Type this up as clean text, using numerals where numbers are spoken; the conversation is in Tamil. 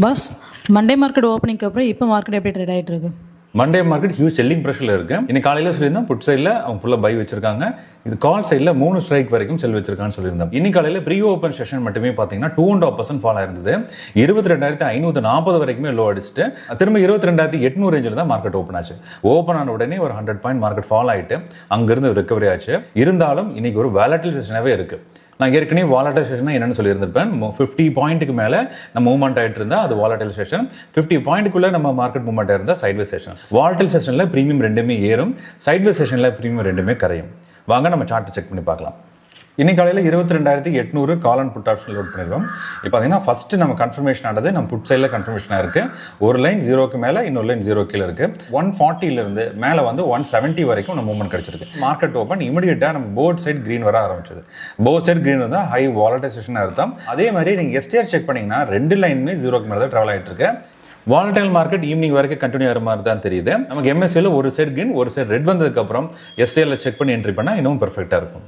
பாஸ், மண்டே மார்க்கெட் ஓப்பனிங்க்கு அப்புறம் இப்போ மார்க்கெட் எப்படி ட்ரேட் ஆகிட்டு இருக்கு? மண்டே மார்க்கெட் ஹியூஜ் செல்லிங் ப்ரெஷரில் இருக்கு. இன்னைக்கு காலையில் சொல்லியிருந்தோம் புட் சைடில் அவங்க ஃபுல்லாக பை வச்சிருக்காங்க. இது கால் சைடில் 3 ஸ்ட்ரைக் வரைக்கும் செல் வச்சிருக்கான்னு சொல்லியிருந்தோம். இன்னைக்கு காலையில் ப்ரீ ஓப்பன் செஷன் மட்டுமே பார்த்தீங்கன்னா 2.5% ஃபால் ஆயிருந்தது. 22,540 வரைக்குமே லோ அடிச்சுட்டு திரும்ப 22,800 ரேஞ்சில் தான் மார்க்கெட் ஓப்பன் ஆச்சு. ஓப்பன் ஆன உடனே ஒரு 100 பாயிண்ட் மார்க்கெட் ஃபால் ஆயிட்டு அங்கிருந்து ரெக்கவரி ஆச்சு. இருந்தாலும் இன்னைக்கு ஒரு வேலட்டில் செஷனாகவே இருக்கு. நான் ஏற்கனவே வாலடைல் செஷன் என்னன்னு சொல்லியிருந்திருப்பேன். 50 பாயிண்ட்டுக்கு மேலே நம்ம மூவ்மெண்ட் ஆகிட்டு இருந்தால் அது வாலடைல் செஷன். 50 பாயிண்ட்டுக்குள்ளே நம்ம மார்க்கெட் மூவ்மெண்ட் ஆயிருந்தால் சைட்வே செஷன். வாலடைல் செஷனில் ப்ரீமியம் ரெண்டுமே ஏறும், சைட்வே செஷனில் ப்ரீமியம் ரெண்டுமே கரையும். வாங்க நம்ம சார்ட் செக் பண்ணி பார்க்கலாம். இன்னைக்கு காலையில் 22,800 call and put option load பண்ணிடுவோம். இப்போ பார்த்தீங்கன்னா ஃபர்ஸ்ட் நம்ம கன்ஃபர்மேஷன் ஆனது நம்ம புட் சைடில் கன்ஃபர்மேஷன் ஆயிருக்கு. ஒரு லைன் 0க்கு மேலே, இன்னொரு லைன் 0 கீழே இருக்கு. 140 மேலே வந்து 170 வரைக்கும் நம்ம மூவ்மெண்ட் கிடைச்சிருக்கு. மார்க்கெட் ஓப்பன் இமிடியேட்டாக நம்ம போர்ட் சைட் கிரீன் வர ஆரம்பிச்சது. போர்ட் சைட் கிரீன் வந்து ஹை வாலடைசேஷன் அர்த்தம். அதே மாதிரி நீங்கள் எஸ்டிஆர் செக் பண்ணீங்கன்னா 2 லைனுமே 0க்கு மேலே தான் ட்ராவல் ஆகிட்டு இருக்கு. வாலடைல் மார்க்கெட் ஈவினிங் வரைக்கும் கண்டினியூ ஆகிற மாதிரி தான் தெரியுது. நமக்கு எம்எஸ்சியில் ஒரு சைட் கிரீன் ஒரு சைட் ரெட் வந்ததுக்கு அப்புறம் எஸ்டிஆர்ல செக் பண்ணி என்ட்ரி பண்ணால் இன்னும் பெர்ஃபெக்டாக இருக்கும்.